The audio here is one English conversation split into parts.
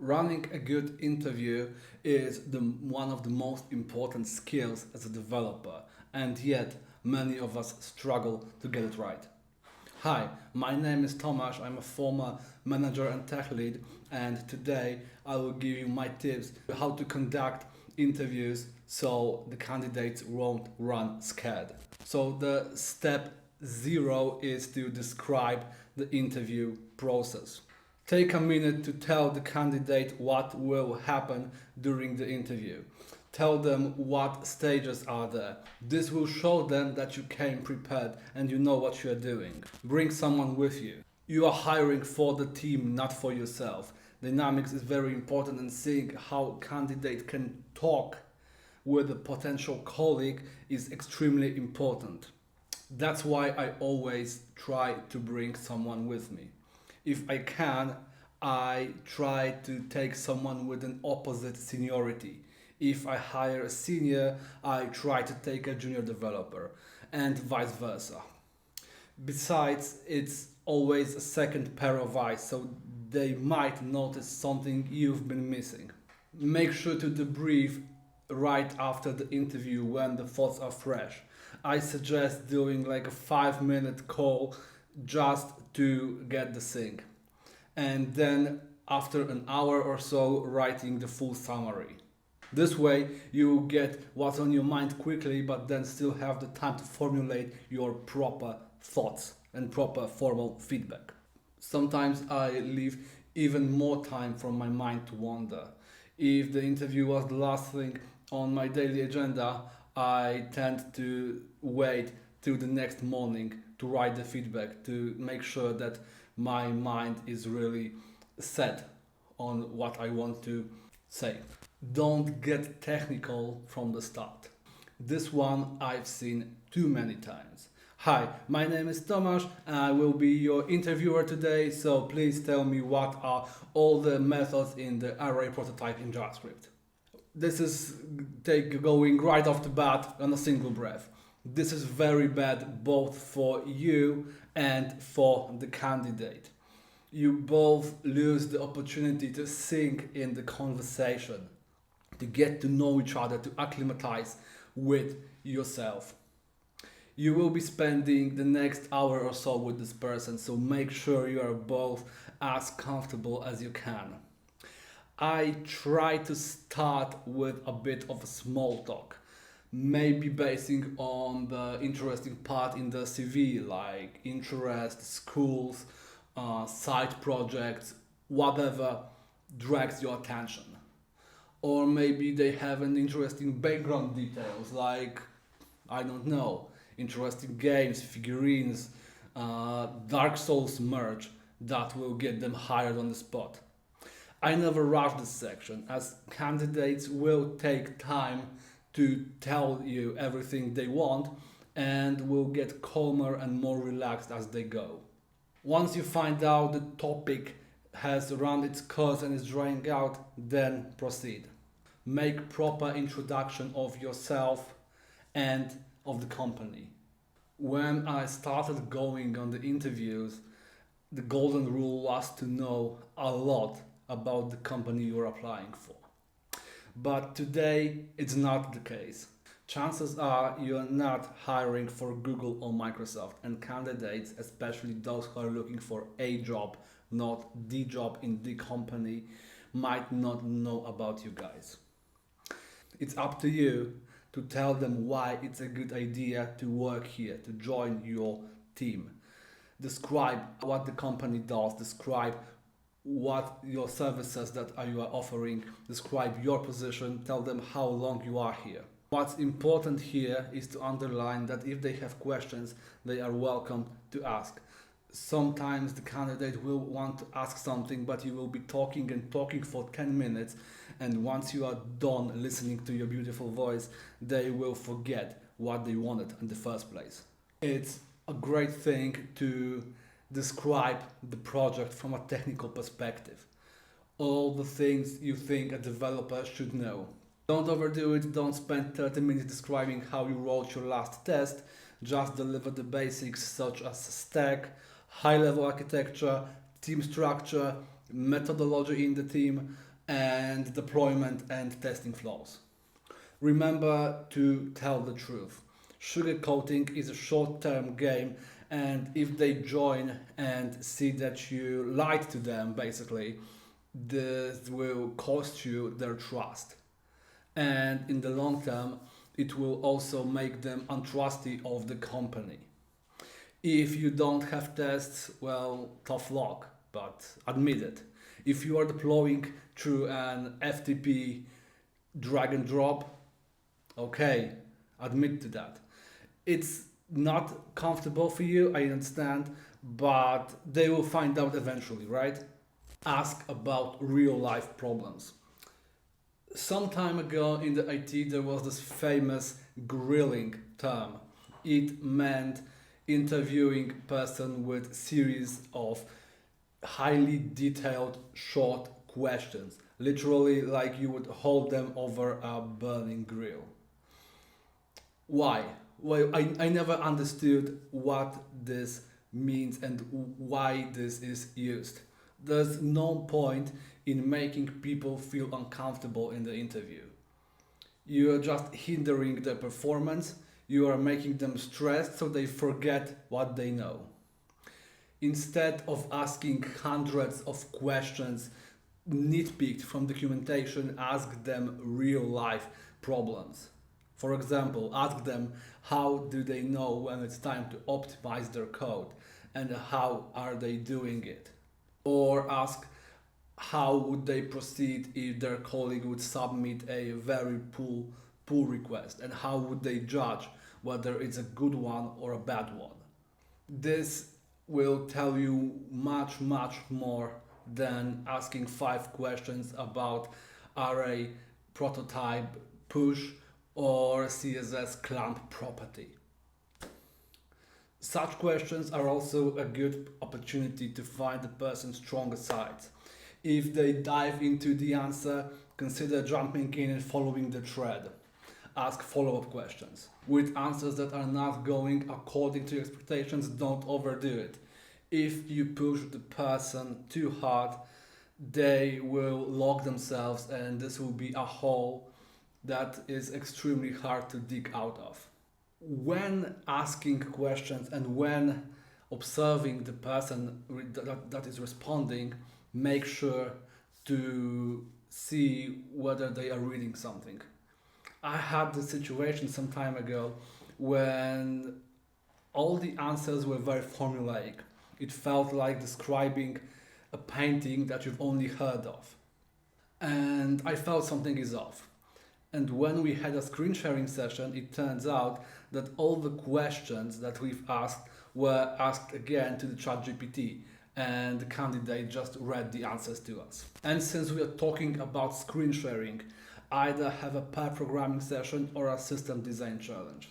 Running a good interview is one of the most important skills as a developer, and yet many of us struggle to get it right. Hi, my name is Tomasz. I'm a former manager and tech lead, and today I will give you my tips how to conduct interviews so the candidates won't run scared. So the step zero is to describe the interview process. Take a minute to tell the candidate what will happen during the interview. Tell them what stages are there. This will show them that you came prepared and you know what you are doing. Bring someone with you. You are hiring for the team, not for yourself. Dynamics is very important, and seeing how candidate can talk with a potential colleague is extremely important. That's why I always try to bring someone with me. If I can, I try to take someone with an opposite seniority. If I hire a senior, I try to take a junior developer, and vice versa. Besides, it's always a second pair of eyes, so they might notice something you've been missing. Make sure to debrief right after the interview when the thoughts are fresh. I suggest doing like a 5 minute call just to get the sync. And then after an hour or so, writing the full summary. This way, you get what's on your mind quickly, but then still have the time to formulate your proper thoughts and proper formal feedback. Sometimes I leave even more time for my mind to wander. If the interview was the last thing on my daily agenda, I tend to wait till the next morning to write the feedback to make sure that my mind is really set on what I want to say. Don't get technical from the start. This one I've seen too many times. Hi, my name is Tomasz and I will be your interviewer today, so please tell me what are all the methods in the array prototype in JavaScript. This is going right off the bat on a single breath. This is very bad both for you and for the candidate. You both lose the opportunity to sink in the conversation, to get to know each other, to acclimatize with yourself. You will be spending the next hour or so with this person, so make sure you are both as comfortable as you can. I try to start with a bit of a small talk, maybe basing on the interesting part in the CV, like interests, schools, side projects, whatever drags your attention. Or maybe they have an interesting background details, like, I don't know, interesting games, figurines, Dark Souls merch that will get them hired on the spot. I never rush this section, as candidates will take time to tell you everything they want and will get calmer and more relaxed as they go. Once you find out the topic has run its course and is drying out, then proceed. Make proper introduction of yourself and of the company. When I started going on the interviews, the golden rule was to know a lot about the company you're applying for. But today it's not the case. Chances are you're not hiring for Google or Microsoft, and candidates, especially those who are looking for a job, not the job in the company, might not know about you guys. It's up to you to tell them why it's a good idea to work here, to join your team. Describe what the company does, describe what your services that you are offering, describe your position, tell them how long you are here. What's important here is to underline that if they have questions, they are welcome to ask. Sometimes the candidate will want to ask something, but you will be talking and talking for 10 minutes, and once you are done listening to your beautiful voice, they will forget what they wanted in the first place. It's a great thing to describe the project from a technical perspective. All the things you think a developer should know. Don't overdo it, don't spend 30 minutes describing how you wrote your last test, just deliver the basics such as stack, high-level architecture, team structure, methodology in the team, and deployment and testing flows. Remember to tell the truth. Sugarcoating is a short term game, and if they join and see that you lied to them, basically, this will cost you their trust. And in the long term, it will also make them untrusty of the company. If you don't have tests, well, tough luck, but admit it. If you are deploying through an FTP drag and drop, okay, admit to that. It's not comfortable for you, I understand, but they will find out eventually, right? Ask about real life problems. Some time ago in the IT, there was this famous grilling term. It meant interviewing person with series of highly detailed short questions, literally like you would hold them over a burning grill. Why? Well, I never understood what this means and why this is used. There's no point in making people feel uncomfortable in the interview. You are just hindering their performance, you are making them stressed so they forget what they know. Instead of asking hundreds of questions nitpicked from documentation, ask them real life problems. For example, ask them how do they know when it's time to optimize their code and how are they doing it. Or ask how would they proceed if their colleague would submit a very pull request and how would they judge whether it's a good one or a bad one. This will tell you much more than asking 5 questions about array, prototype, push, or CSS clamp property. Such questions are also a good opportunity to find the person's stronger sides. If they dive into the answer, consider jumping in and following the thread. Ask follow-up questions. With answers that are not going according to your expectations, don't overdo it. If you push the person too hard, they will lock themselves and this will be a hole that is extremely hard to dig out of. When asking questions and when observing the person that is responding, make sure to see whether they are reading something. I had this situation some time ago when all the answers were very formulaic. It felt like describing a painting that you've only heard of. And I felt something is off. And when we had a screen sharing session, it turns out that all the questions that we've asked were asked again to the ChatGPT, and the candidate just read the answers to us. And since we are talking about screen sharing, either have a pair programming session or a system design challenge.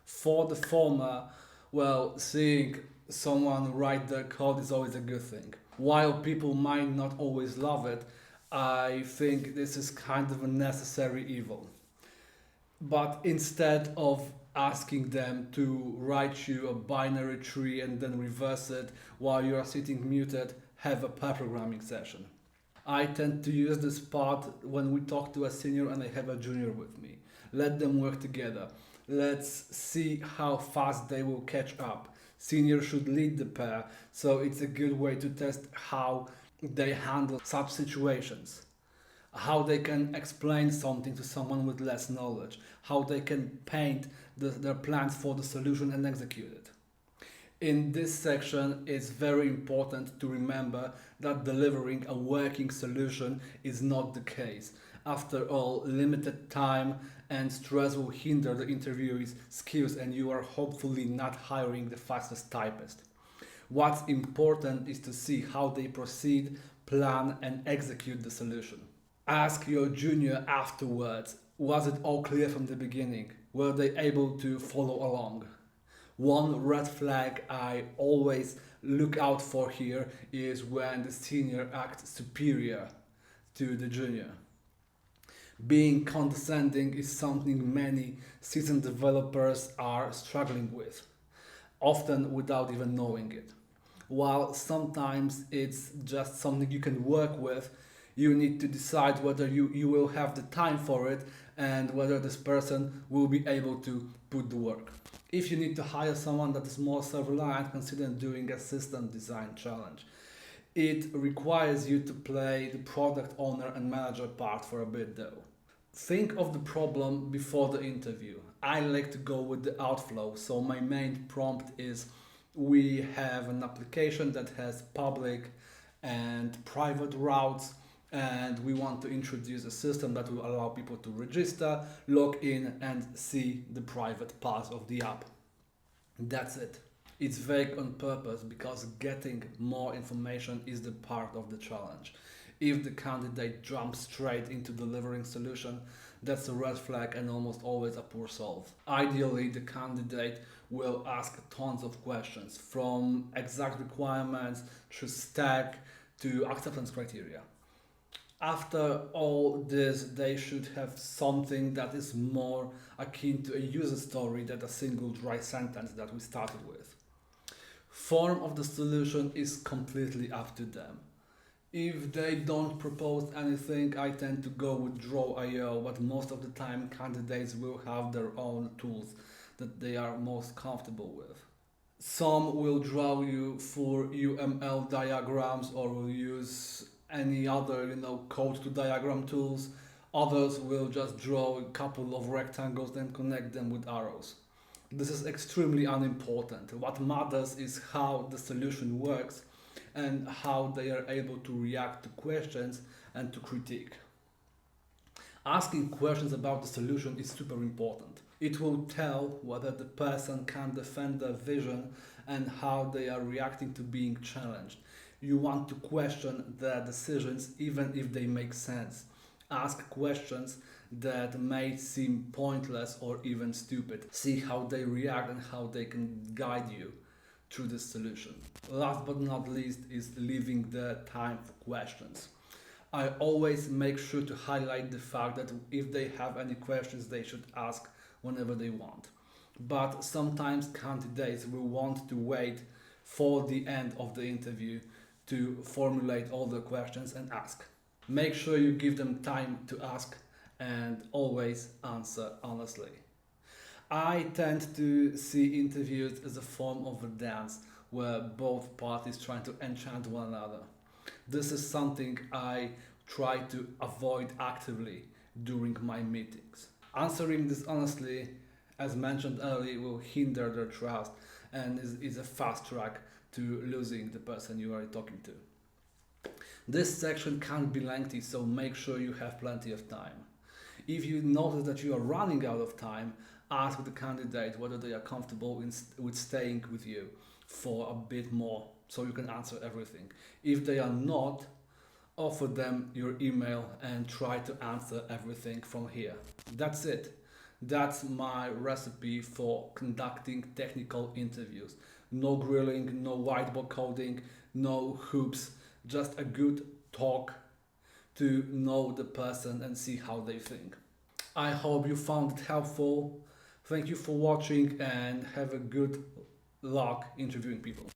For the former, well, seeing someone write their code is always a good thing. While people might not always love it, I think this is kind of a necessary evil. But instead of asking them to write you a binary tree and then reverse it while you are sitting muted, have a pair programming session. I tend to use this part when we talk to a senior and I have a junior with me. Let them work together. Let's see how fast they will catch up. Senior should lead the pair, so it's a good way to test how they handle such situations, how they can explain something to someone with less knowledge, how they can paint their plans for the solution and execute it. In this section, it's very important to remember that delivering a working solution is not the case. After all, limited time and stress will hinder the interviewee's skills and you are hopefully not hiring the fastest typist. What's important is to see how they proceed, plan and execute the solution. Ask your junior afterwards, was it all clear from the beginning? Were they able to follow along? One red flag I always look out for here is when the senior acts superior to the junior. Being condescending is something many seasoned developers are struggling with, often without even knowing it. While sometimes it's just something you can work with, You need to decide whether you will have the time for it and whether this person will be able to put the work. If you need to hire someone that is more self-reliant, consider doing a system design challenge. It requires you to play the product owner and manager part for a bit though. Think of the problem before the interview. I like to go with the outflow, so my main prompt is we have an application that has public and private routes, and we want to introduce a system that will allow people to register, log in, and see the private parts of the app. That's it. It's vague on purpose because getting more information is the part of the challenge. If the candidate jumps straight into delivering solution, that's a red flag and almost always a poor solve. Ideally, the candidate will ask tons of questions, from exact requirements to stack to acceptance criteria. After all this, they should have something that is more akin to a user story than a single dry sentence that we started with. Form of the solution is completely up to them. If they don't propose anything, I tend to go with Draw.io, but most of the time candidates will have their own tools that they are most comfortable with. Some will draw you for UML diagrams or will use any other code to diagram tools. Others will just draw a couple of rectangles and connect them with arrows. This is extremely unimportant. What matters is how the solution works and how they are able to react to questions and to critique. Asking questions about the solution is super important. It will tell whether the person can defend their vision and how they are reacting to being challenged. You want to question their decisions even if they make sense. Ask questions that may seem pointless or even stupid. See how they react and how they can guide you through this solution. Last but not least is leaving the time for questions. I always make sure to highlight the fact that if they have any questions, they should ask whenever they want. But sometimes candidates will want to wait for the end of the interview to formulate all the questions and ask. Make sure you give them time to ask and always answer honestly. I tend to see interviews as a form of a dance where both parties try to enchant one another. This is something I try to avoid actively during my meetings. Answering this honestly, as mentioned earlier, will hinder their trust and is a fast track to losing the person you are talking to. This section can be lengthy, so make sure you have plenty of time. If you notice that you are running out of time, ask the candidate whether they are comfortable with staying with you for a bit more so you can answer everything. If they are not, offer them your email and try to answer everything from here. That's it. That's my recipe for conducting technical interviews. No grilling, no whiteboard coding, no hoops, just a good talk to know the person and see how they think. I hope you found it helpful. Thank you for watching and have a good luck interviewing people.